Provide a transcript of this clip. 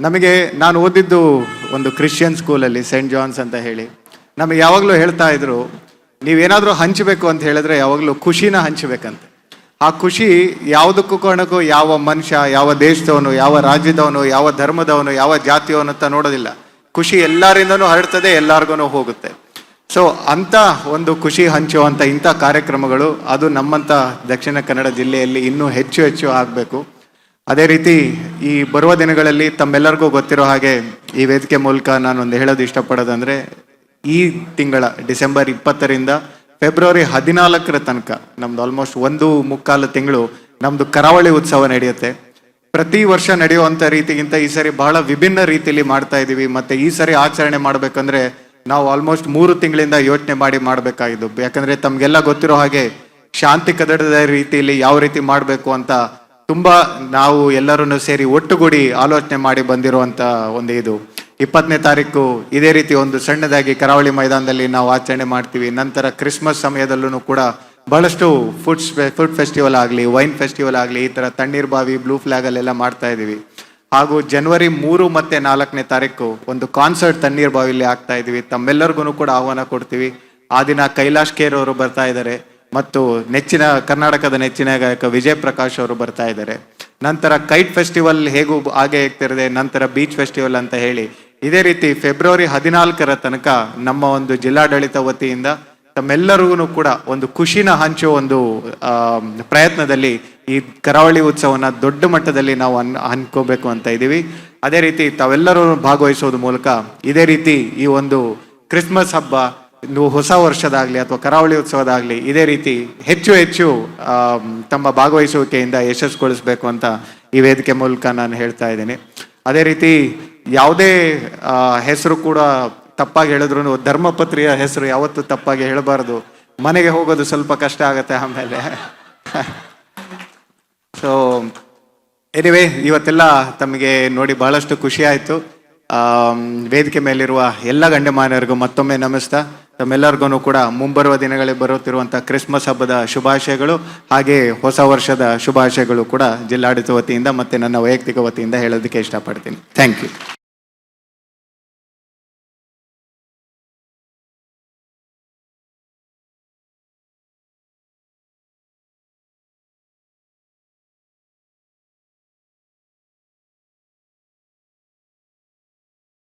ನಮಗೆ ನಾನು ಓದಿದ್ದು ಒಂದು ಕ್ರಿಶ್ಚಿಯನ್ ಸ್ಕೂಲಲ್ಲಿ ಸೆಂಟ್ ಜಾನ್ಸ್ ಅಂತ ಹೇಳಿ ನಮಗೆ ಯಾವಾಗಲೂ ಹೇಳ್ತಾ ಇದ್ರು, ನೀವೇನಾದರೂ ಹಂಚಬೇಕು ಅಂತ ಹೇಳಿದ್ರೆ ಯಾವಾಗಲೂ ಖುಷಿನ ಹಂಚಬೇಕಂತೆ. ಆ ಖುಷಿ ಯಾವುದಕ್ಕೂ ಕಾರಣಕ್ಕೂ ಯಾವ ಮನುಷ್ಯ, ಯಾವ ದೇಶದವನು, ಯಾವ ರಾಜ್ಯದವನು, ಯಾವ ಧರ್ಮದವನು, ಯಾವ ಜಾತಿಯವನು ಅಂತ ನೋಡೋದಿಲ್ಲ. ಖುಷಿ ಎಲ್ಲರಿಂದನೂ ಹರಡ್ತದೆ, ಎಲ್ಲರಿಗೂ ಹೋಗುತ್ತೆ. ಸೊ ಅಂಥ ಒಂದು ಖುಷಿ ಹಂಚುವಂಥ ಇಂಥ ಕಾರ್ಯಕ್ರಮಗಳು ಅದು ನಮ್ಮಂಥ ದಕ್ಷಿಣ ಕನ್ನಡ ಜಿಲ್ಲೆಯಲ್ಲಿ ಇನ್ನೂ ಹೆಚ್ಚು ಹೆಚ್ಚು ಆಗಬೇಕು. ಅದೇ ರೀತಿ ಈ ಬರುವ ದಿನಗಳಲ್ಲಿ ತಮ್ಮೆಲ್ಲರಿಗೂ ಗೊತ್ತಿರೋ ಹಾಗೆ ಈ ವೇದಿಕೆ ಮೂಲಕ ನಾನೊಂದು ಹೇಳೋದು ಇಷ್ಟಪಡೋದಂದರೆ, ಈ ತಿಂಗಳ ಡಿಸೆಂಬರ್ 20ರಿಂದ ಫೆಬ್ರವರಿ 14 ತನಕ ನಮ್ದು ಆಲ್ಮೋಸ್ಟ್ 1.25 ತಿಂಗಳು ನಮ್ಮದು ಕರಾವಳಿ ಉತ್ಸವ ನಡೆಯುತ್ತೆ. ಪ್ರತಿ ವರ್ಷ ನಡೆಯುವಂಥ ರೀತಿಗಿಂತ ಈ ಸರಿ ಬಹಳ ವಿಭಿನ್ನ ರೀತಿಯಲ್ಲಿ ಮಾಡ್ತಾ ಇದ್ದೀವಿ. ಮತ್ತು ಈ ಸರಿ ಆಚರಣೆ ಮಾಡಬೇಕಂದ್ರೆ ನಾವು ಆಲ್ಮೋಸ್ಟ್ 3 ತಿಂಗಳಿಂದ ಯೋಚನೆ ಮಾಡಬೇಕಾಗಿದ್ದು. ಯಾಕಂದರೆ ತಮಗೆಲ್ಲ ಗೊತ್ತಿರೋ ಹಾಗೆ ಶಾಂತಿ ಕದಡದ ರೀತಿಯಲ್ಲಿ ಯಾವ ರೀತಿ ಮಾಡಬೇಕು ಅಂತ ತುಂಬ ನಾವು ಎಲ್ಲರೂ ಸೇರಿ ಒಟ್ಟುಗೂಡಿ ಆಲೋಚನೆ ಮಾಡಿ ಬಂದಿರುವಂಥ ಒಂದು ಇದು 20ನೇ ತಾರೀಕು ಇದೇ ರೀತಿ ಒಂದು ಸಣ್ಣದಾಗಿ ಕರಾವಳಿ ಮೈದಾನದಲ್ಲಿ ನಾವು ಆಚರಣೆ ಮಾಡ್ತೀವಿ. ನಂತರ ಕ್ರಿಸ್ಮಸ್ ಸಮಯದಲ್ಲೂ ಕೂಡ ಬಹಳಷ್ಟು ಫುಡ್ ಫೆಸ್ಟಿವಲ್ ಆಗಲಿ, ವೈನ್ ಫೆಸ್ಟಿವಲ್ ಆಗಲಿ, ಈ ಥರ ತಣ್ಣೀರ್ ಬಾವಿ, ಬ್ಲೂ ಫ್ಲಾಗಲ್ಲೆಲ್ಲ ಮಾಡ್ತಾ ಇದ್ದೀವಿ. ಹಾಗೂ ಜನವರಿ 3 ಮತ್ತು 4ನೇ ತಾರೀಕು ಒಂದು ಕಾನ್ಸರ್ಟ್ ತಣ್ಣೀರ್ ಬಾವಿಲಿ ಆಗ್ತಾ ಇದ್ದೀವಿ. ತಮ್ಮೆಲ್ಲರಿಗೂ ಕೂಡ ಆಹ್ವಾನ ಕೊಡ್ತೀವಿ. ಆ ದಿನ ಕೈಲಾಶ್ ಖೇರ್ ಅವರು ಬರ್ತಾ ಇದ್ದಾರೆ ಮತ್ತು ಕರ್ನಾಟಕದ ನೆಚ್ಚಿನ ಗಾಯಕ ವಿಜಯ್ ಪ್ರಕಾಶ್ ಅವರು ಬರ್ತಾ ಇದ್ದಾರೆ. ನಂತರ ಕೈಟ್ ಫೆಸ್ಟಿವಲ್ ಹೇಗೂ ಹಾಗೆ ಆಗ್ತಿರದೆ, ನಂತರ ಬೀಚ್ ಫೆಸ್ಟಿವಲ್ ಅಂತ ಹೇಳಿ ಇದೇ ರೀತಿ ಫೆಬ್ರವರಿ 14 ತನಕ ನಮ್ಮ ಒಂದು ಜಿಲ್ಲಾಡಳಿತ ವತಿಯಿಂದ ತಮ್ಮೆಲ್ಲರಿಗೂ ಕೂಡ ಒಂದು ಖುಷಿನ ಹಂಚುವ ಒಂದು ಪ್ರಯತ್ನದಲ್ಲಿ ಈ ಕರಾವಳಿ ಉತ್ಸವನ ದೊಡ್ಡ ಮಟ್ಟದಲ್ಲಿ ನಾವು ಅನ್ಕೋಬೇಕು ಅಂತ ಇದ್ದೀವಿ. ಅದೇ ರೀತಿ ತಾವೆಲ್ಲರೂ ಭಾಗವಹಿಸೋದ್ರ ಮೂಲಕ ಇದೇ ರೀತಿ ಈ ಒಂದು ಕ್ರಿಸ್ಮಸ್ ಹಬ್ಬ, ಹೊಸ ವರ್ಷದಾಗಲಿ ಅಥವಾ ಕರಾವಳಿ ಉತ್ಸವದಾಗಲಿ ಇದೇ ರೀತಿ ಹೆಚ್ಚು ಹೆಚ್ಚು ತಮ್ಮ ಭಾಗವಹಿಸುವಿಕೆಯಿಂದ ಯಶಸ್ಸುಗೊಳಿಸಬೇಕು ಅಂತ ಈ ವೇದಿಕೆ ಮೂಲಕ ನಾನು ಹೇಳ್ತಾ ಇದ್ದೀನಿ. ಅದೇ ರೀತಿ ಯಾವುದೇ ಹೆಸರು ಕೂಡ ತಪ್ಪಾಗಿ ಹೇಳಿದ್ರು, ಧರ್ಮಪತ್ರಿಯ ಹೆಸರು ಯಾವತ್ತೂ ತಪ್ಪಾಗಿ ಹೇಳಬಾರ್ದು. ಮನೆಗೆ ಹೋಗೋದು ಸ್ವಲ್ಪ ಕಷ್ಟ ಆಗುತ್ತೆ ಆಮೇಲೆ. ಸೊ ಎನಿವೇ, ಇವತ್ತೆಲ್ಲ ತಮಗೆ ನೋಡಿ ಬಹಳಷ್ಟು ಖುಷಿ ಆಯಿತು. ವೇದಿಕೆ ಮೇಲಿರುವ ಎಲ್ಲ ಗಣ್ಯಮಾನ್ಯರಿಗೂ ಮತ್ತೊಮ್ಮೆ ನಮಸ್ತಾ. ತಮ್ಮೆಲ್ಲರಿಗೂ ಕೂಡ ಮುಂಬರುವ ದಿನಗಳಲ್ಲಿ ಬರುತ್ತಿರುವಂಥ ಕ್ರಿಸ್ಮಸ್ ಹಬ್ಬದ ಶುಭಾಶಯಗಳು, ಹಾಗೆ ಹೊಸ ವರ್ಷದ ಶುಭಾಶಯಗಳು ಕೂಡ ಜಿಲ್ಲಾಡಳಿತ ವತಿಯಿಂದ ಮತ್ತು ನನ್ನ ವೈಯಕ್ತಿಕ ವತಿಯಿಂದ ಹೇಳೋದಕ್ಕೆ ಇಷ್ಟಪಡ್ತೀನಿ. Thank you.